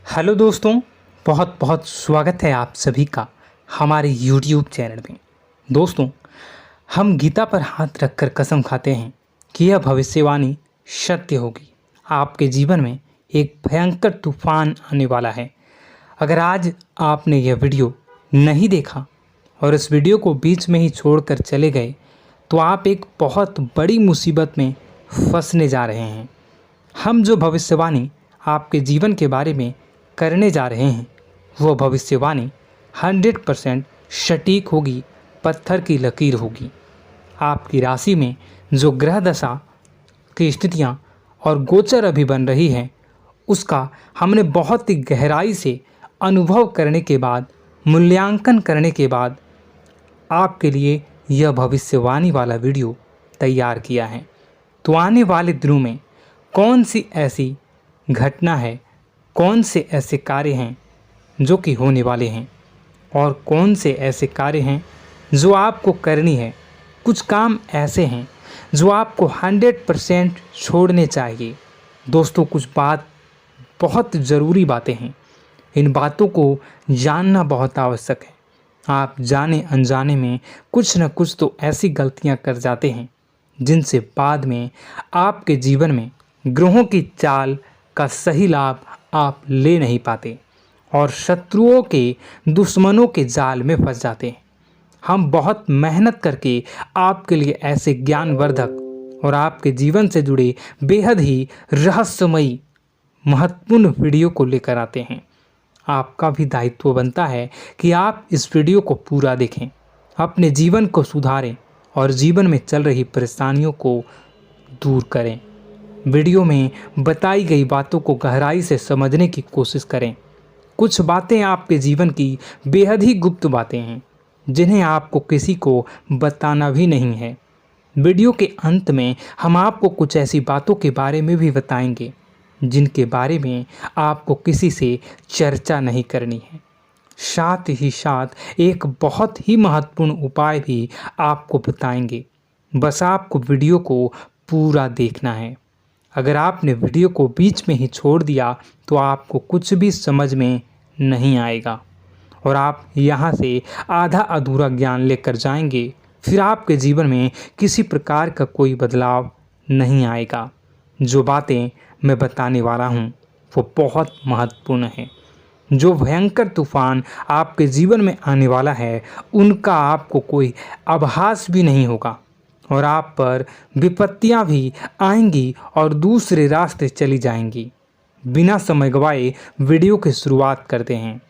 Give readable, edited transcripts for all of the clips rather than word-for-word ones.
Hello दोस्तों, बहुत बहुत स्वागत है आप सभी का हमारे YouTube चैनल में। दोस्तों, हम गीता पर हाथ रखकर कसम खाते हैं कि यह भविष्यवाणी सत्य होगी। आपके जीवन में एक भयंकर तूफान आने वाला है। अगर आज आपने यह वीडियो नहीं देखा और इस वीडियो को बीच में ही छोड़कर चले गए तो आप एक बहुत बड़ी मुसीबत में फंसने जा रहे हैं। हम जो भविष्यवाणी आपके जीवन के बारे में करने जा रहे हैं वो भविष्यवाणी 100% सटीक होगी, पत्थर की लकीर होगी। आपकी राशि में जो ग्रह दशा की स्थितियां और गोचर अभी बन रही है उसका हमने बहुत ही गहराई से अनुभव करने के बाद, मूल्यांकन करने के बाद आपके लिए यह भविष्यवाणी वाला वीडियो तैयार किया है। तो आने वाले दिनों में कौन सी ऐसी घटना है, कौन से ऐसे कार्य हैं जो कि होने वाले हैं और कौन से ऐसे कार्य हैं जो आपको करनी है। कुछ काम ऐसे हैं जो आपको 100% छोड़ने चाहिए। दोस्तों, कुछ बात बहुत ज़रूरी बातें हैं। इन बातों को जानना बहुत आवश्यक है। आप जाने अनजाने में कुछ न कुछ तो ऐसी गलतियां कर जाते हैं जिनसे बाद में आपके जीवन में ग्रहों की चाल का सही लाभ आप ले नहीं पाते और शत्रुओं के, दुश्मनों के जाल में फंस जाते हैं। हम बहुत मेहनत करके आपके लिए ऐसे ज्ञानवर्धक और आपके जीवन से जुड़े बेहद ही रहस्यमयी महत्वपूर्ण वीडियो को लेकर आते हैं। आपका भी दायित्व बनता है कि आप इस वीडियो को पूरा देखें, अपने जीवन को सुधारें और जीवन में चल रही परेशानियों को दूर करें। वीडियो में बताई गई बातों को गहराई से समझने की कोशिश करें। कुछ बातें आपके जीवन की बेहद ही गुप्त बातें हैं जिन्हें आपको किसी को बताना भी नहीं है। वीडियो के अंत में हम आपको कुछ ऐसी बातों के बारे में भी बताएंगे जिनके बारे में आपको किसी से चर्चा नहीं करनी है। साथ ही साथ एक बहुत ही महत्वपूर्ण उपाय भी आपको बताएंगे। बस आपको वीडियो को पूरा देखना है। अगर आपने वीडियो को बीच में ही छोड़ दिया तो आपको कुछ भी समझ में नहीं आएगा और आप यहाँ से आधा अधूरा ज्ञान लेकर जाएंगे। फिर आपके जीवन में किसी प्रकार का कोई बदलाव नहीं आएगा। जो बातें मैं बताने वाला हूँ वो बहुत महत्वपूर्ण है। जो भयंकर तूफान आपके जीवन में आने वाला है उनका आपको कोई आभास भी नहीं होगा और आप पर विपत्तियां भी आएंगी और दूसरे रास्ते चली जाएंगी। बिना समय गवाए वीडियो की शुरुआत करते हैं,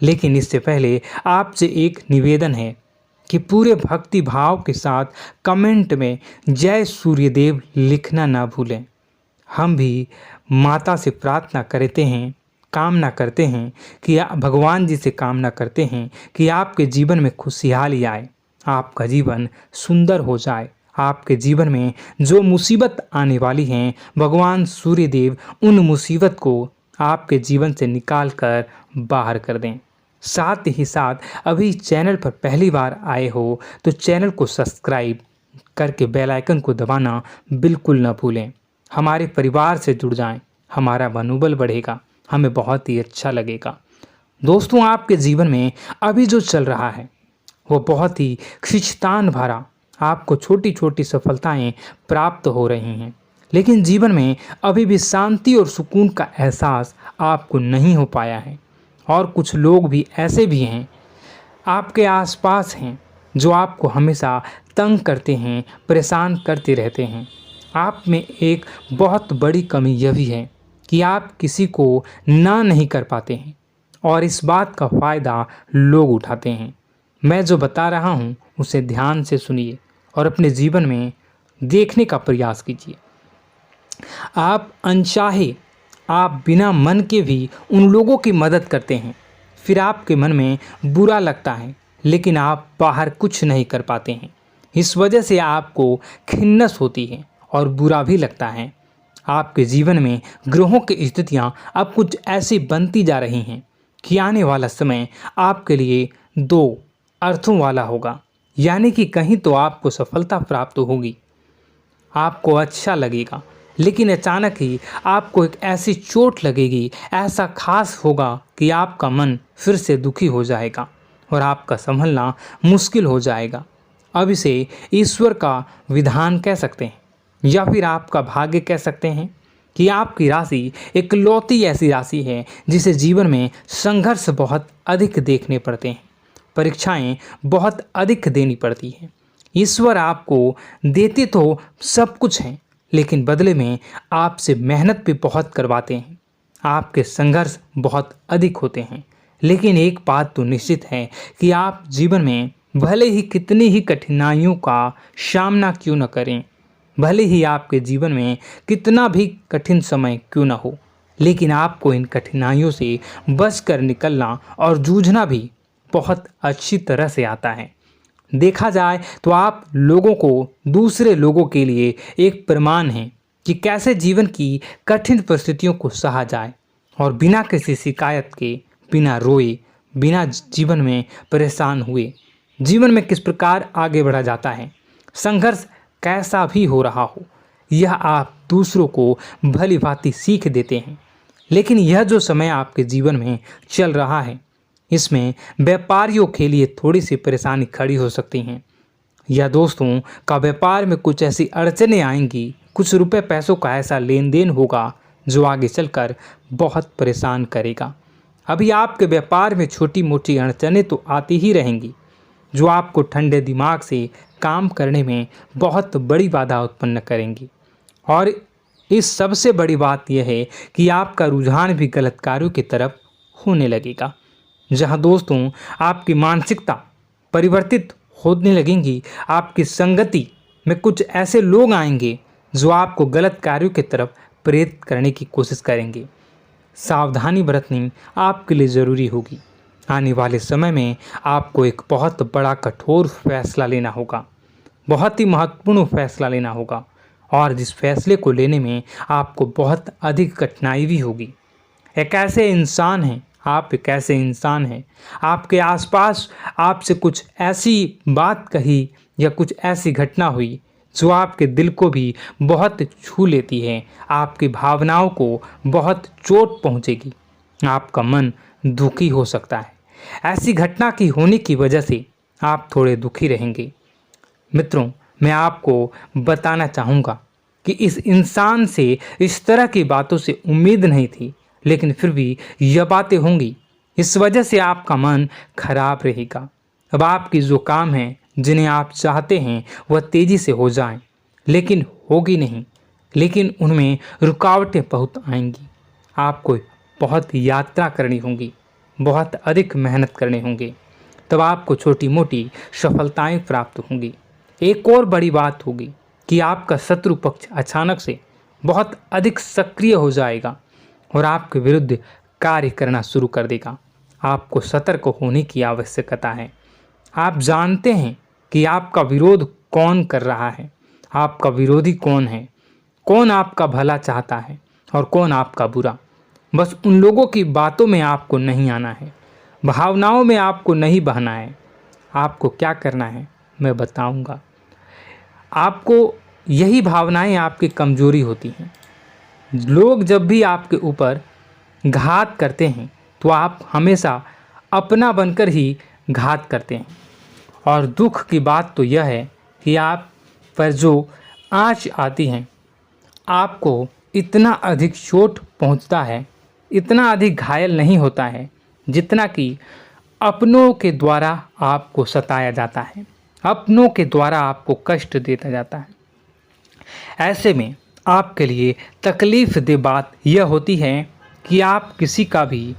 लेकिन इससे पहले आपसे एक निवेदन है कि पूरे भक्ति भाव के साथ कमेंट में जय सूर्यदेव लिखना ना भूलें। हम भी माता से प्रार्थना करते हैं, कामना करते हैं कि भगवान जी से कामना करते हैं कि आपके जीवन में खुशहाली आए, आपका जीवन सुंदर हो जाए। आपके जीवन में जो मुसीबत आने वाली हैं भगवान सूर्यदेव उन मुसीबत को आपके जीवन से निकाल कर बाहर कर दें। साथ ही साथ अभी चैनल पर पहली बार आए हो तो चैनल को सब्सक्राइब करके बेल आइकन को दबाना बिल्कुल न भूलें। हमारे परिवार से जुड़ जाएं, हमारा मनोबल बढ़ेगा, हमें बहुत ही अच्छा लगेगा। दोस्तों, आपके जीवन में अभी जो चल रहा है वो बहुत ही खींचतान भरा, आपको छोटी छोटी सफलताएं प्राप्त हो रही हैं, लेकिन जीवन में अभी भी शांति और सुकून का एहसास आपको नहीं हो पाया है। और कुछ लोग भी ऐसे भी हैं आपके आसपास हैं जो आपको हमेशा तंग करते हैं, परेशान करते रहते हैं। आप में एक बहुत बड़ी कमी यह भी है कि आप किसी को ना नहीं कर पाते हैं और इस बात का फ़ायदा लोग उठाते हैं। मैं जो बता रहा हूँ उसे ध्यान से सुनिए और अपने जीवन में देखने का प्रयास कीजिए। आप अनचाहे, आप बिना मन के भी उन लोगों की मदद करते हैं, फिर आपके मन में बुरा लगता है लेकिन आप बाहर कुछ नहीं कर पाते हैं। इस वजह से आपको खिन्नस होती है और बुरा भी लगता है। आपके जीवन में ग्रहों की स्थितियाँ अब कुछ ऐसी बनती जा रही हैं कि आने वाला समय आपके लिए दो अर्थों वाला होगा। यानी कि कहीं तो आपको सफलता प्राप्त होगी, आपको अच्छा लगेगा लेकिन अचानक ही आपको एक ऐसी चोट लगेगी, ऐसा खास होगा कि आपका मन फिर से दुखी हो जाएगा और आपका संभलना मुश्किल हो जाएगा। अब इसे ईश्वर का विधान कह सकते हैं या फिर आपका भाग्य कह सकते हैं कि आपकी राशि इकलौती ऐसी राशि है जिसे जीवन में संघर्ष बहुत अधिक देखने पड़ते हैं, परीक्षाएं बहुत अधिक देनी पड़ती हैं। ईश्वर आपको देते तो सब कुछ हैं, लेकिन बदले में आपसे मेहनत भी बहुत करवाते हैं। आपके संघर्ष बहुत अधिक होते हैं, लेकिन एक बात तो निश्चित है कि आप जीवन में भले ही कितनी ही कठिनाइयों का सामना क्यों न करें, भले ही आपके जीवन में कितना भी कठिन समय क्यों न हो, लेकिन आपको इन कठिनाइयों से बच कर निकलना और जूझना भी बहुत अच्छी तरह से आता है। देखा जाए तो आप लोगों को दूसरे लोगों के लिए एक प्रमाण हैं कि कैसे जीवन की कठिन परिस्थितियों को सहा जाए और बिना किसी शिकायत के, बिना रोए, बिना जीवन में परेशान हुए जीवन में किस प्रकार आगे बढ़ा जाता है। संघर्ष कैसा भी हो रहा हो, यह आप दूसरों को भली भांति सीख देते हैं। लेकिन यह जो समय आपके जीवन में चल रहा है, इसमें व्यापारियों के लिए थोड़ी सी परेशानी खड़ी हो सकती हैं, या दोस्तों का व्यापार में कुछ ऐसी अड़चनें आएंगी, कुछ रुपए पैसों का ऐसा लेन देन होगा जो आगे चलकर बहुत परेशान करेगा। अभी आपके व्यापार में छोटी मोटी अड़चनें तो आती ही रहेंगी, जो आपको ठंडे दिमाग से काम करने में बहुत बड़ी बाधा उत्पन्न करेंगी। और इस सबसे बड़ी बात यह है कि आपका रुझान भी गलत कार्यों की तरफ होने लगेगा, जहां दोस्तों आपकी मानसिकता परिवर्तित होने लगेंगी। आपकी संगति में कुछ ऐसे लोग आएंगे जो आपको गलत कार्यों की तरफ प्रेरित करने की कोशिश करेंगे। सावधानी बरतनी आपके लिए ज़रूरी होगी। आने वाले समय में आपको एक बहुत बड़ा कठोर फैसला लेना होगा, बहुत ही महत्वपूर्ण फैसला लेना होगा, और जिस फैसले को लेने में आपको बहुत अधिक कठिनाई भी होगी। एक ऐसे इंसान हैं, आप एक ऐसे इंसान हैं, आपके आसपास आपसे कुछ ऐसी बात कही या कुछ ऐसी घटना हुई जो आपके दिल को भी बहुत छू लेती है, आपकी भावनाओं को बहुत चोट पहुंचेगी, आपका मन दुखी हो सकता है। ऐसी घटना की होने की वजह से आप थोड़े दुखी रहेंगे। मित्रों, मैं आपको बताना चाहूँगा कि इस इंसान से इस तरह की बातों से उम्मीद नहीं थी, लेकिन फिर भी यह बातें होंगी। इस वजह से आपका मन खराब रहेगा। अब आपकी जो काम है, जिन्हें आप चाहते हैं वह तेज़ी से हो जाएं, लेकिन होगी नहीं, लेकिन उनमें रुकावटें बहुत आएंगी। आपको बहुत यात्रा करनी होगी, बहुत अधिक मेहनत करने होंगे, तब आपको छोटी मोटी सफलताएं प्राप्त होंगी। एक और बड़ी बात होगी कि आपका शत्रु पक्ष अचानक से बहुत अधिक सक्रिय हो जाएगा और आपके विरुद्ध कार्य करना शुरू कर देगा। आपको सतर्क होने की आवश्यकता है। आप जानते हैं कि आपका विरोध कौन कर रहा है, आपका विरोधी कौन है, कौन आपका भला चाहता है और कौन आपका बुरा। बस उन लोगों की बातों में आपको नहीं आना है, भावनाओं में आपको नहीं बहना है। आपको क्या करना है मैं बताऊंगा। आपको यही भावनाएं आपकी कमजोरी होती हैं। लोग जब भी आपके ऊपर घात करते हैं तो आप हमेशा अपना बनकर ही घात करते हैं। और दुख की बात तो यह है कि आप पर जो आँच आती हैं, आपको इतना अधिक चोट पहुंचता है, इतना अधिक घायल नहीं होता है जितना कि अपनों के द्वारा आपको सताया जाता है, अपनों के द्वारा आपको कष्ट देता जाता है। ऐसे में आपके लिए तकलीफ़ दे बात यह होती है कि आप किसी का भी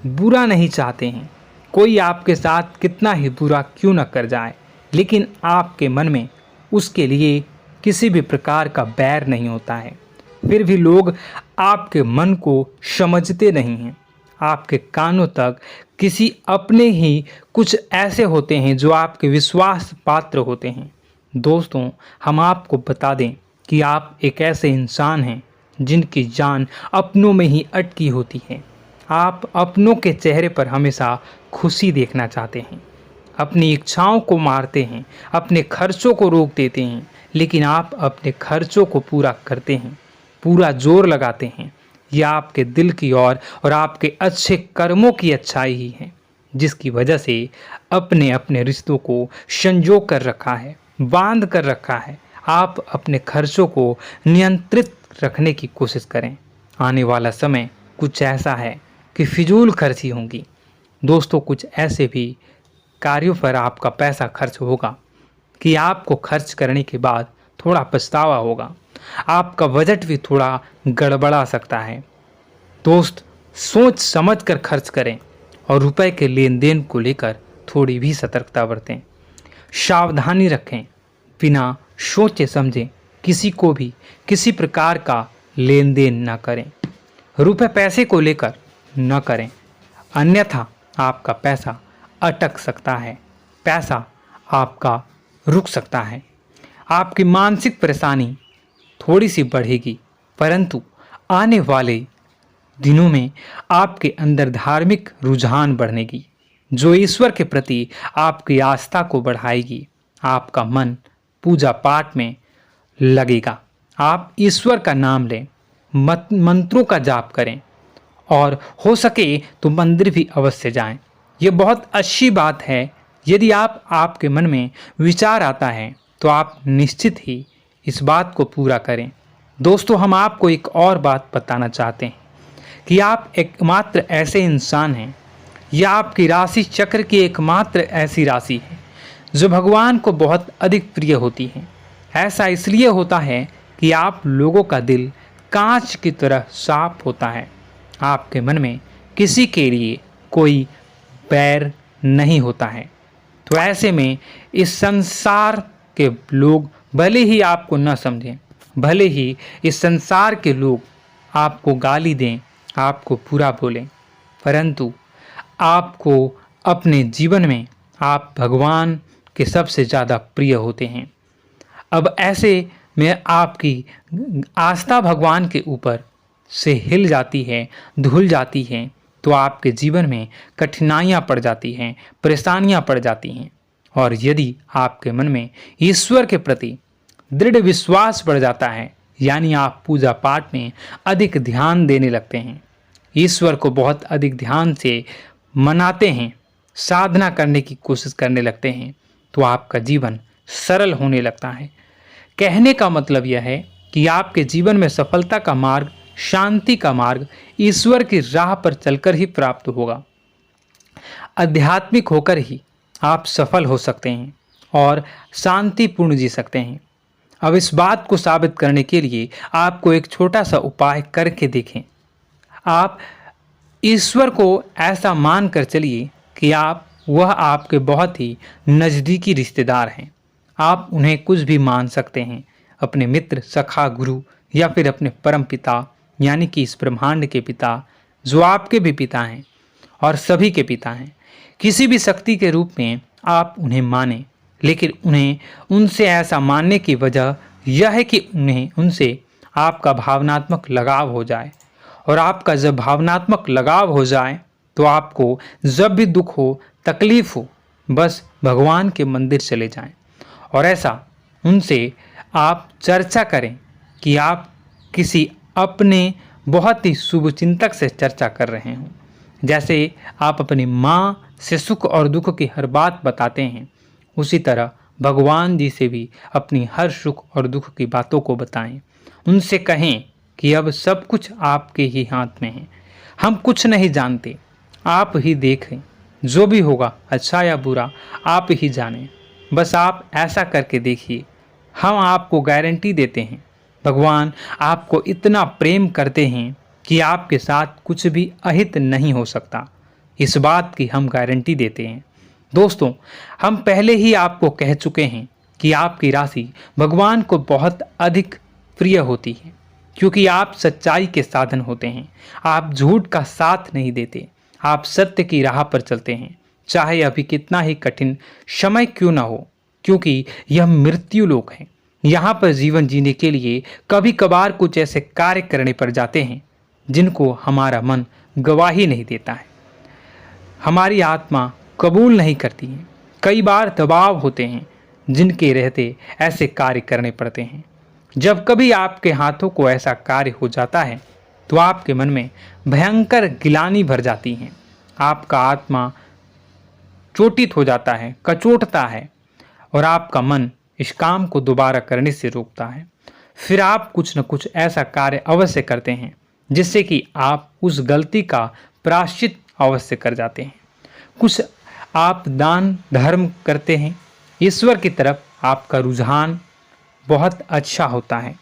बुरा नहीं चाहते हैं। कोई आपके साथ कितना ही बुरा क्यों न कर जाए, लेकिन आपके मन में उसके लिए किसी भी प्रकार का बैर नहीं होता है। फिर भी लोग आपके मन को समझते नहीं हैं। आपके कानों तक किसी अपने ही कुछ ऐसे होते हैं जो आपके विश्वास पात्र होते हैं। दोस्तों, हम आपको बता दें कि आप एक ऐसे इंसान हैं जिनकी जान अपनों में ही अटकी होती है। आप अपनों के चेहरे पर हमेशा खुशी देखना चाहते हैं, अपनी इच्छाओं को मारते हैं, अपने खर्चों को रोक देते हैं, लेकिन आप अपने खर्चों को पूरा करते हैं। पूरा जोर लगाते हैं, यह आपके दिल की और आपके अच्छे कर्मों की अच्छाई ही है, जिसकी वजह से अपने अपने रिश्तों को संजो कर रखा है, बांध कर रखा है। आप अपने खर्चों को नियंत्रित रखने की कोशिश करें। आने वाला समय कुछ ऐसा है कि फिजूल खर्ची होंगी। दोस्तों, कुछ ऐसे भी कार्यों पर आपका पैसा खर्च होगा कि आपको खर्च करने के बाद थोड़ा पछतावा होगा। आपका बजट भी थोड़ा गड़बड़ा सकता है। दोस्त, सोच समझ कर खर्च करें और रुपए के लेन देन को लेकर थोड़ी भी सतर्कता बरतें। सावधानी रखें, बिना सोचे समझे किसी को भी किसी प्रकार का लेन देन न करें। रुपए पैसे को लेकर न करें, अन्यथा आपका पैसा अटक सकता है, पैसा आपका रुक सकता है। आपकी मानसिक परेशानी थोड़ी सी बढ़ेगी, परंतु आने वाले दिनों में आपके अंदर धार्मिक रुझान बढ़नेगी, जो ईश्वर के प्रति आपकी आस्था को बढ़ाएगी। आपका मन पूजा पाठ में लगेगा। आप ईश्वर का नाम लें, मंत्रों का जाप करें और हो सके तो मंदिर भी अवश्य जाएं। ये बहुत अच्छी बात है। यदि आपके मन में विचार आता है तो आप निश्चित ही इस बात को पूरा करें। दोस्तों, हम आपको एक और बात बताना चाहते हैं कि आप एकमात्र ऐसे इंसान हैं, यह आपकी राशि चक्र की एकमात्र ऐसी राशि है जो भगवान को बहुत अधिक प्रिय होती है। ऐसा इसलिए होता है कि आप लोगों का दिल कांच की तरह साफ होता है। आपके मन में किसी के लिए कोई बैर नहीं होता है। तो ऐसे में इस संसार के लोग भले ही आपको न समझें, भले ही इस संसार के लोग आपको गाली दें, आपको बुरा बोलें, परंतु आपको अपने जीवन में आप भगवान के सबसे ज़्यादा प्रिय होते हैं। अब ऐसे में आपकी आस्था भगवान के ऊपर से हिल जाती है, धुल जाती है, तो आपके जीवन में कठिनाइयाँ पड़ जाती हैं, परेशानियाँ पड़ जाती हैं। और यदि आपके मन में ईश्वर के प्रति दृढ़ विश्वास बढ़ जाता है, यानी आप पूजा पाठ में अधिक ध्यान देने लगते हैं, ईश्वर को बहुत अधिक ध्यान से मनाते हैं, साधना करने की कोशिश करने लगते हैं, तो आपका जीवन सरल होने लगता है। कहने का मतलब यह है कि आपके जीवन में सफलता का मार्ग, शांति का मार्ग ईश्वर की राह पर चलकर ही प्राप्त होगा। आध्यात्मिक होकर ही आप सफल हो सकते हैं और शांतिपूर्ण जी सकते हैं। अब इस बात को साबित करने के लिए आपको एक छोटा सा उपाय करके देखें। आप ईश्वर को ऐसा मान कर चलिए कि वह आपके बहुत ही नज़दीकी रिश्तेदार हैं। आप उन्हें कुछ भी मान सकते हैं, अपने मित्र, सखा, गुरु या फिर अपने परम पिता, यानी कि इस ब्रह्मांड के पिता, जो आपके भी पिता हैं और सभी के पिता हैं। किसी भी शक्ति के रूप में आप उन्हें मानें, लेकिन उन्हें उनसे ऐसा मानने की वजह यह है कि उनसे आपका भावनात्मक लगाव हो जाए। और आपका जब भावनात्मक लगाव हो जाए तो आपको जब भी दुख हो, तकलीफ हो, बस भगवान के मंदिर चले जाएं और ऐसा उनसे आप चर्चा करें कि आप किसी अपने बहुत ही शुभचिंतक से चर्चा कर रहे हों। जैसे आप अपनी माँ से सुख और दुख की हर बात बताते हैं, उसी तरह भगवान जी से भी अपनी हर सुख और दुख की बातों को बताएं। उनसे कहें कि अब सब कुछ आपके ही हाथ में है, हम कुछ नहीं जानते, आप ही देखें, जो भी होगा अच्छा या बुरा आप ही जानें। बस आप ऐसा करके देखिए, हम आपको गारंटी देते हैं भगवान आपको इतना प्रेम करते हैं कि आपके साथ कुछ भी अहित नहीं हो सकता। इस बात की हम गारंटी देते हैं। दोस्तों, हम पहले ही आपको कह चुके हैं कि आपकी राशि भगवान को बहुत अधिक प्रिय होती है, क्योंकि आप सच्चाई के साधन होते हैं। आप झूठ का साथ नहीं देते, आप सत्य की राह पर चलते हैं, चाहे अभी कितना ही कठिन समय क्यों ना हो, क्योंकि यह मृत्यु लोक है। यहाँ पर जीवन जीने के लिए कभी कभार कुछ ऐसे कार्य करने पड़ जाते हैं जिनको हमारा मन गवाही नहीं देता है, हमारी आत्मा कबूल नहीं करती है। कई बार दबाव होते हैं जिनके रहते ऐसे कार्य करने पड़ते हैं। जब कभी आपके हाथों को ऐसा कार्य हो जाता है तो आपके मन में भयंकर गिलानी भर जाती है। आपका आत्मा चोटित हो जाता है, कचोटता है और आपका मन इस काम को दोबारा करने से रोकता है। फिर आप कुछ न कुछ ऐसा कार्य अवश्य करते हैं जिससे कि आप उस गलती का प्रायश्चित अवश्य कर जाते हैं। कुछ आप दान धर्म करते हैं। ईश्वर की तरफ आपका रुझान बहुत अच्छा होता है।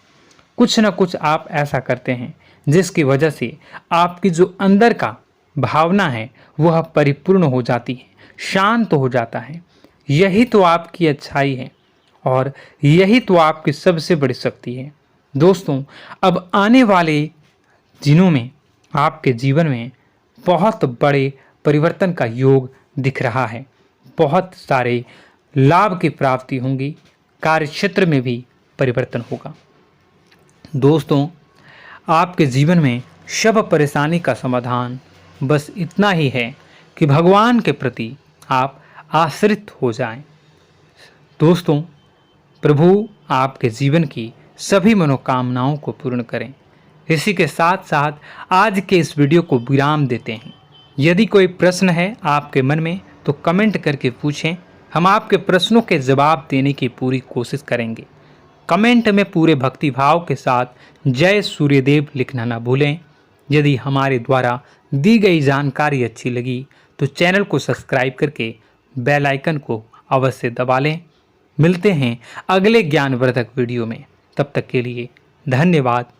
कुछ न कुछ आप ऐसा करते हैं जिसकी वजह से आपकी जो अंदर का भावना है वह परिपूर्ण हो जाती है, शांत हो जाता है। यही तो आपकी अच्छाई है और यही तो आपकी सबसे बड़ी शक्ति है। दोस्तों, अब आने वाले दिनों में आपके जीवन में बहुत बड़े परिवर्तन का योग दिख रहा है। बहुत सारे लाभ की प्राप्ति होंगी, कार्यक्षेत्र में भी परिवर्तन होगा। दोस्तों, आपके जीवन में सब परेशानी का समाधान बस इतना ही है कि भगवान के प्रति आप आश्रित हो जाएं। दोस्तों, प्रभु आपके जीवन की सभी मनोकामनाओं को पूर्ण करें। इसी के साथ साथ आज के इस वीडियो को विराम देते हैं। यदि कोई प्रश्न है आपके मन में तो कमेंट करके पूछें, हम आपके प्रश्नों के जवाब देने की पूरी कोशिश करेंगे। कमेंट में पूरे भक्तिभाव के साथ जय सूर्यदेव लिखना ना भूलें। यदि हमारे द्वारा दी गई जानकारी अच्छी लगी तो चैनल को सब्सक्राइब करके बेल आइकन को अवश्य दबा लें। मिलते हैं अगले ज्ञानवर्धक वीडियो में। तब तक के लिए धन्यवाद।